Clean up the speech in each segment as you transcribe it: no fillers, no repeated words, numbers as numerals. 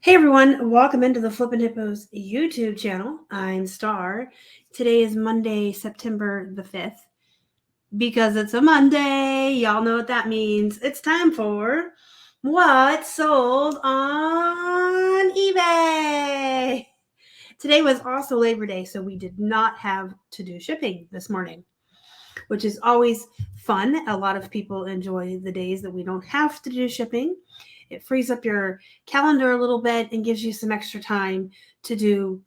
Hey everyone, welcome into the Flippin' Hippos YouTube channel. I'm Star. Today is Monday, September the 5th. Because it's a Monday, y'all know what that means. It's time for What's Sold on eBay. Today was also Labor Day, so we did not have to do shipping this morning, which is always fun. A lot of people enjoy the days that we don't have to do shipping. It frees up your calendar a little bit and gives you some extra time to do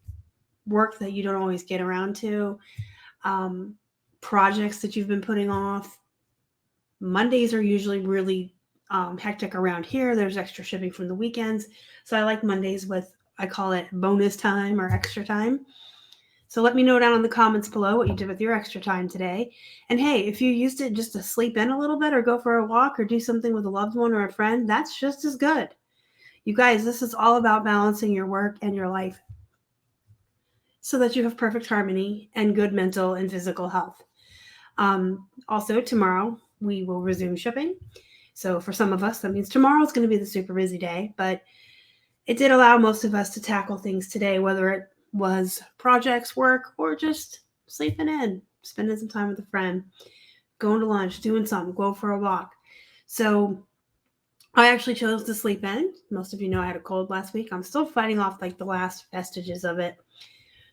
work that you don't always get around to, projects that you've been putting off. Mondays are usually really hectic around here. There's extra shipping from the weekends. So I like Mondays with, I call it bonus time or extra time. So let me know down in the comments below what you did with your extra time today. And hey, if you used it just to sleep in a little bit or go for a walk or do something with a loved one or a friend, that's just as good. You guys, this is all about balancing your work and your life so that you have perfect harmony and good mental and physical health. Also, tomorrow we will resume shipping. So for some of us, that means tomorrow is going to be the super busy day, but it did allow most of us to tackle things today, whether it was projects, work, or just sleeping in, spending some time with a friend, going to lunch, doing something, go for a walk. So I actually chose to sleep in. Most of you know I had a cold last week. I'm still fighting off like the last vestiges of it.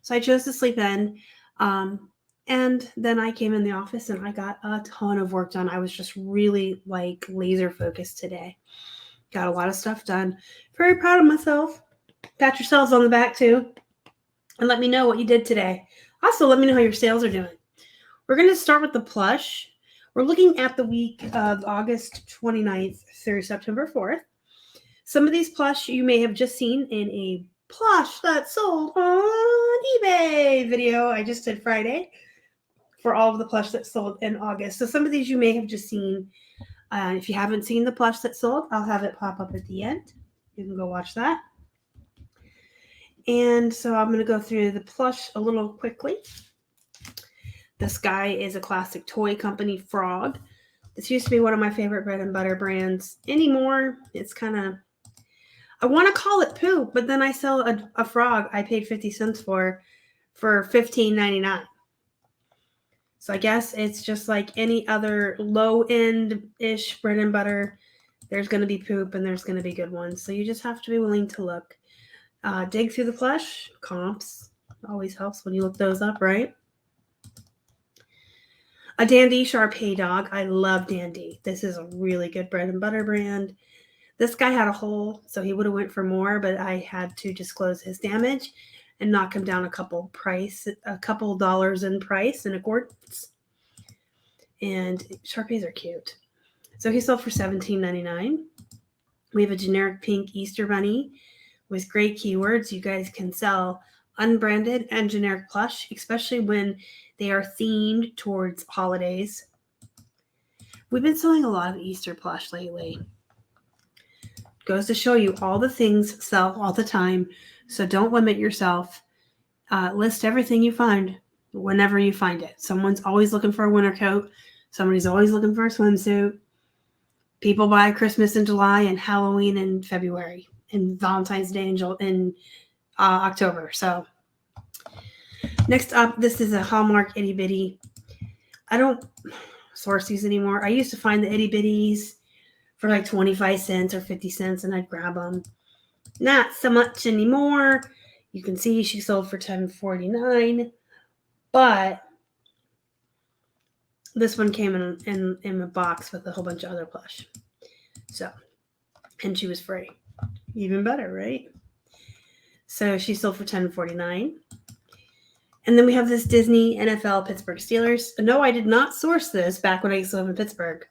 So I chose to sleep in. And then I came in the office and I got a ton of work done. I was just really like laser focused today. Got a lot of stuff done. Very proud of myself. Pat yourselves on the back too. And let me know what you did today. Also, let me know how your sales are doing. We're going to start with the plush. We're looking at the week of August 29th through September 4th. Some of these plush you may have just seen in a plush that sold on eBay video I just did Friday for all of the plush that sold in August. So some of these you may have just seen. If you haven't seen the plush that sold, I'll have it pop up at the end. You can go watch that. And so I'm going to go through the plush a little quickly. This guy is a classic toy company frog. This used to be one of my favorite bread and butter brands. Anymore, it's kind of, I want to call it poop, but then I sell a frog I paid 50 cents for $15.99. So I guess it's just like any other low-end-ish bread and butter. There's going to be poop and there's going to be good ones. So you just have to be willing to look. Dig through the plush. Comps always helps when you look those up, right? A Dandy Shar-Pei dog. I love Dandy. This is a really good bread and butter brand. This guy had a hole, so he would have went for more, but I had to disclose his damage and knock him down a couple dollars in price in accordance. And Shar-Peis are cute. So he sold for $17.99. We have a generic pink Easter bunny with great keywords. You guys can sell unbranded and generic plush, especially when they are themed towards holidays. We've been selling a lot of Easter plush lately. Goes to show you all the things sell all the time, so don't limit yourself. List everything you find whenever you find it. Someone's always looking for a winter coat. Somebody's always looking for a swimsuit. People buy Christmas in July and Halloween in February and Valentine's Day in October. So next up, this is a Hallmark itty bitty. I don't source these anymore. I used to find the itty bitties for like 25 cents or 50 cents and I'd grab them. Not so much anymore. You can see she sold for $10.49, but this one came in a box with a whole bunch of other plush. So, and she was free. Even better, right? So she sold for $10.49. And then we have this Disney NFL Pittsburgh Steelers. No, I did not source this back when I used to live in Pittsburgh.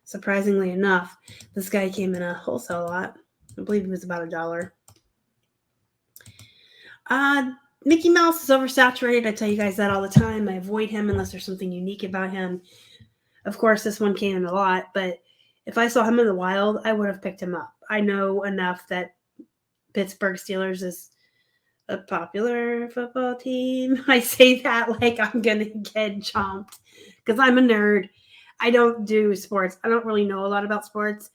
Surprisingly enough, this guy came in a wholesale lot. I believe it was about $1. Mickey Mouse is oversaturated. I tell you guys that all the time. I avoid him unless there's something unique about him. Of course, this one came in a lot, but if I saw him in the wild, I would have picked him up. I know enough that Pittsburgh Steelers is a popular football team. I say that like I'm going to get chomped because I'm a nerd. I don't do sports. I don't really know a lot about sports.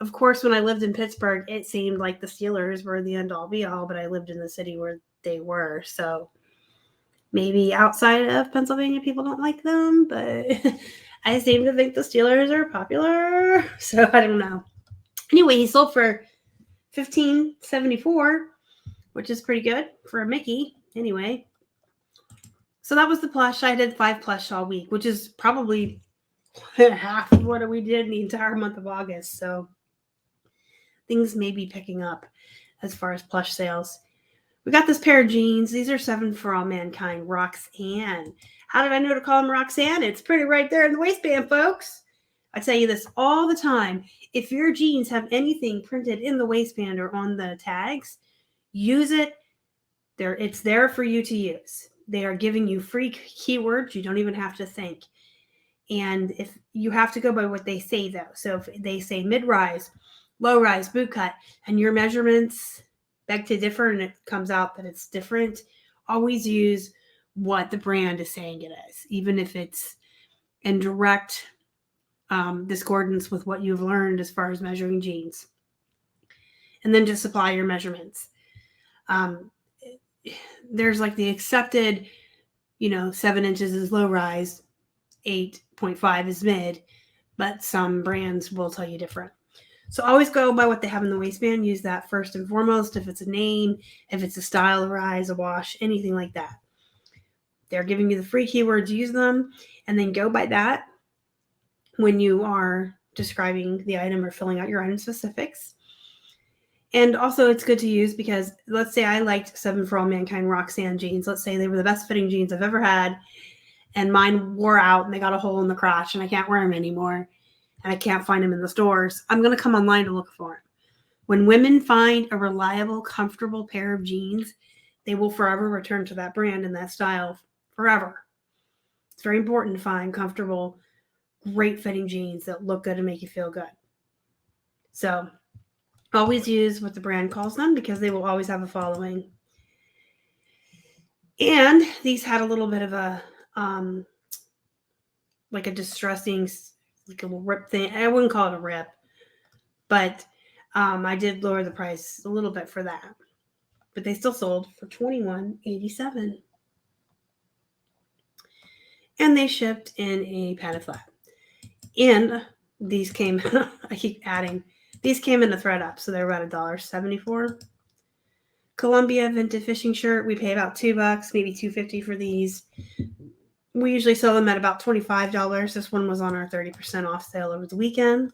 Of course, when I lived in Pittsburgh, it seemed like the Steelers were the end-all be-all, but I lived in the city where they were. So maybe outside of Pennsylvania, people don't like them, but I seem to think the Steelers are popular. So I don't know. Anyway, he sold for $15.74, which is pretty good for a Mickey. Anyway, so that was the plush. I did 5 plush all week, which is probably half of what we did in the entire month of August. So things may be picking up as far as plush sales. We got this pair of jeans. These are 7 for All Mankind, Roxanne. How did I know to call them Roxanne? It's pretty right there in the waistband, folks. I tell you this all the time. If your jeans have anything printed in the waistband or on the tags, use it. It's there for you to use. They are giving you free keywords. You don't even have to think. And if you have to go by what they say, though. So if they say mid-rise, low-rise, boot cut, and your measurements beg to differ and it comes out that it's different, always use what the brand is saying it is, even if it's in direct discordance with what you've learned as far as measuring jeans. And then just supply your measurements. There's like the accepted, 7 inches is low rise, 8.5 is mid, but some brands will tell you different. So always go by what they have in the waistband. Use that first and foremost. If it's a name, if it's a style, a rise, a wash, anything like that. They're giving you the free keywords, use them, and then go by that when you are describing the item or filling out your item specifics. And also it's good to use because let's say I liked 7 for All Mankind Roxanne jeans. Let's say they were the best fitting jeans I've ever had, and mine wore out and they got a hole in the crotch and I can't wear them anymore and I can't find them in the stores. I'm going to come online to look for them. When women find a reliable, comfortable pair of jeans, they will forever return to that brand and that style forever. It's very important to find comfortable, great fitting jeans that look good and make you feel good. So always use what the brand calls them because they will always have a following. And these had a little bit of a, like a distressing, like a rip thing. I wouldn't call it a rip, but I did lower the price a little bit for that. But they still sold for $21.87. And they shipped in a padded flat. And these came, I keep adding, these came in a thread up, so they're about $1.74. Columbia vintage fishing shirt, we pay about $2, maybe $2.50 for these. We usually sell them at about $25. This one was on our 30% off sale over the weekend.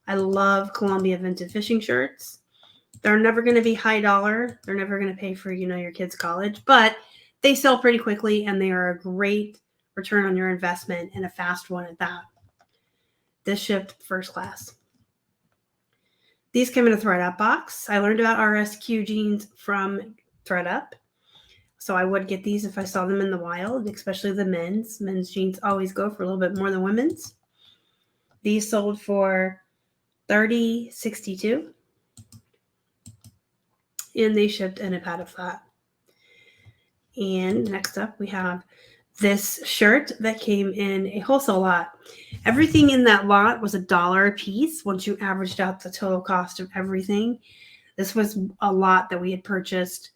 I love Columbia vintage fishing shirts. They're never going to be high dollar. They're never going to pay for, your kids' college, but they sell pretty quickly and they are a great return on your investment and a fast one at that. This shipped first class. These came in a ThredUp box. I learned about RSQ jeans from ThredUp. So I would get these if I saw them in the wild, especially the men's. Men's jeans always go for a little bit more than women's. These sold for $30.62. And they shipped in a padded flat. And next up we have this shirt that came in a wholesale lot. Everything in that lot was $1 a piece once you averaged out the total cost of everything. This was a lot that we had purchased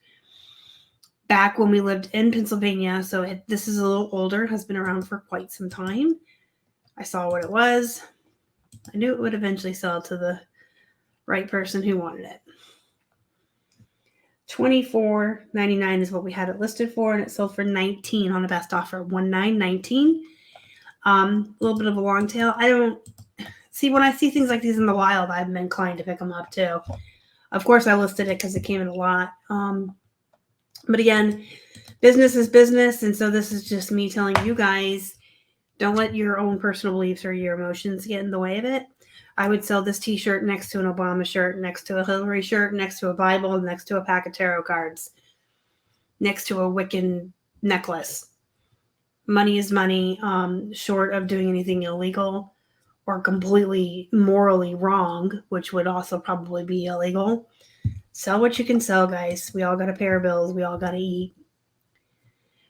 back when we lived in Pennsylvania. So this is a little older, has been around for quite some time. I saw what it was. I knew it would eventually sell to the right person who wanted it. $24.99 is what we had it listed for, and it sold for $19 on a best offer, $19.19. A little bit of a long tail. I don't see when I see things like these in the wild, I'm inclined to pick them up too. Of course, I listed it because it came in a lot. But again, business is business, and so this is just me telling you guys, don't let your own personal beliefs or your emotions get in the way of it. I would sell this t-shirt next to an Obama shirt, next to a Hillary shirt, next to a Bible, next to a pack of tarot cards, next to a Wiccan necklace. Money is money, short of doing anything illegal or completely morally wrong, which would also probably be illegal. Sell what you can sell, guys. We all got to pay our bills. We all got to eat.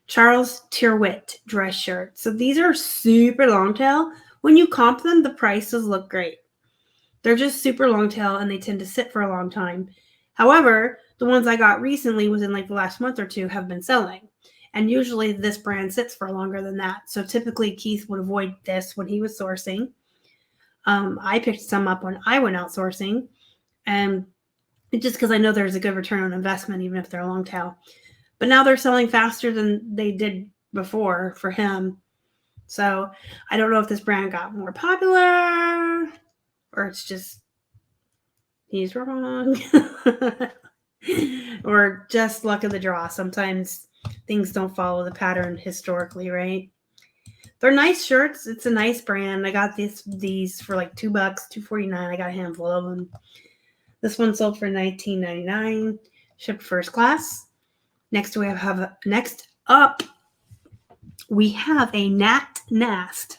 Charles Tyrwhitt dress shirt. So these are super long tail. When you comp them, the prices look great. They're just super long tail and they tend to sit for a long time. However, the ones I got recently within like the last month or two have been selling. And usually this brand sits for longer than that. So typically Keith would avoid this when he was sourcing. I picked some up when I went out sourcing. And just because I know there's a good return on investment, even if they're long tail. But now they're selling faster than they did before for him. So I don't know if this brand got more popular or it's just he's wrong or just luck of the draw. Sometimes things don't follow the pattern historically, right? They're nice shirts. It's a nice brand. I got these for like $2, $2.49. I got a handful of them. This one sold for $19.99, shipped first class. Next up, we have a Nat Nast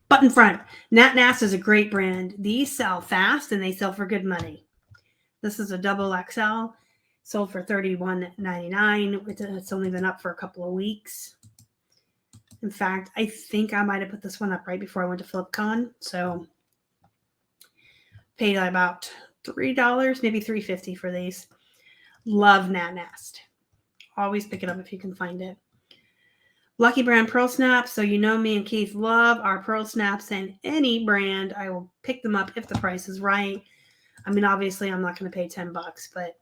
button front. Nat Nast is a great brand. These sell fast and they sell for good money. This is a double XL, sold for $31.99. It's only been up for a couple of weeks. In fact, I think I might have put this one up right before I went to FlipCon. So paid about $3, maybe $3.50 for these. Love Nat Nast. Always pick it up if you can find it. Lucky Brand Pearl Snaps. So you know me and Keith love our Pearl Snaps, and any brand, I will pick them up if the price is right. I mean, obviously, I'm not going to pay $10, but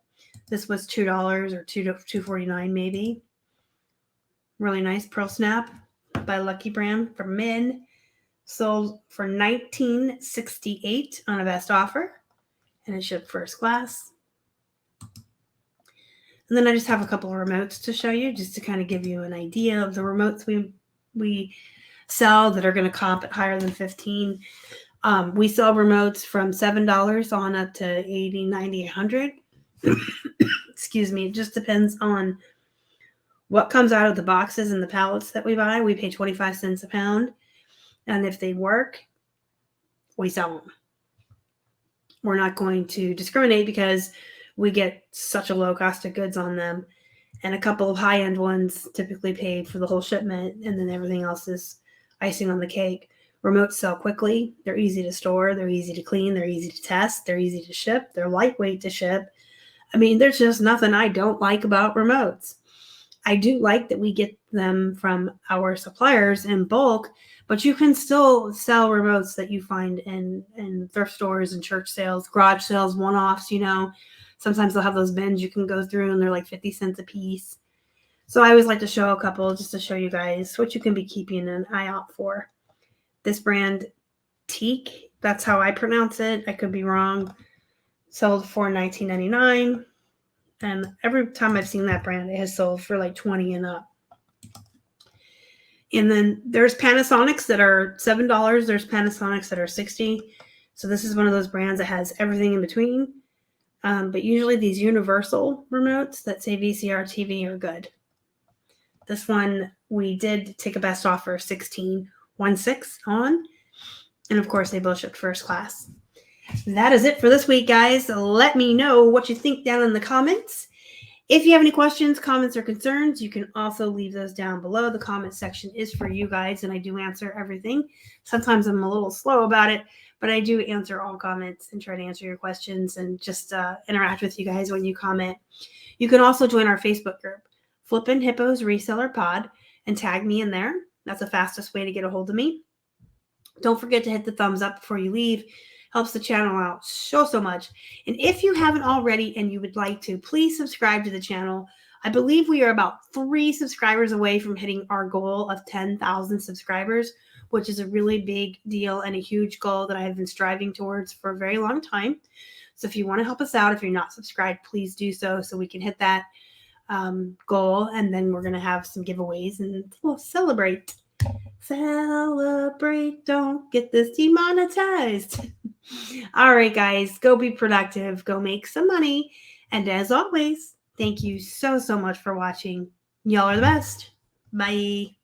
this was $2 or $2.49 maybe. Really nice Pearl Snap by Lucky Brand for men. Sold for $19.68 on a best offer, and it shipped first class. And then I just have a couple of remotes to show you, just to kind of give you an idea of the remotes we sell that are going to comp at higher than $15. We sell remotes from $7 on up to $80, $90, $100. Excuse me. It just depends on what comes out of the boxes and the pallets that we buy. We pay 25 cents a pound. And if they work, we sell them. We're not going to discriminate because we get such a low cost of goods on them. And a couple of high-end ones typically paid for the whole shipment, and then everything else is icing on the cake. Remotes sell quickly. They're easy to store. They're easy to clean. They're easy to test. They're easy to ship. They're lightweight to ship. I mean, there's just nothing I don't like about remotes. I do like that we get them from our suppliers in bulk, but you can still sell remotes that you find in thrift stores and church sales, garage sales, one-offs, you know. Sometimes they'll have those bins you can go through and they're like 50 cents a piece. So I always like to show a couple just to show you guys what you can be keeping an eye out for. This brand, Teak, that's how I pronounce it. I could be wrong. Sold for $19.99. And every time I've seen that brand, it has sold for like $20 and up. And then there's Panasonics that are $7. There's Panasonics that are $60. So this is one of those brands that has everything in between. But usually these universal remotes that say VCR TV are good. This one, we did take a best offer, $16.16 on. And of course, they both shipped first class. That is it for this week, guys. Let me know what you think down in the comments. If you have any questions, comments, or concerns, you can also leave those down below. The comment section is for you guys, and I do answer everything. Sometimes I'm a little slow about it, but I do answer all comments and try to answer your questions and just interact with you guys when you comment. You can also join our Facebook group, Flippin Hippos Reseller Pod, and tag me in there. That's the fastest way to get a hold of me. Don't forget to hit the thumbs up before you leave. Helps the channel out so much. And if you haven't already and you would like to, please subscribe to the channel. I believe we are about 3 subscribers away from hitting our goal of 10,000 subscribers, which is a really big deal and a huge goal that I have been striving towards for a very long time. So if you want to help us out, if you're not subscribed, please do so we can hit that goal. And then we're going to have some giveaways and we'll celebrate. Celebrate, don't get this demonetized. All right, guys, go be productive, go make some money. And as always, thank you so much for watching. Y'all are the best. Bye.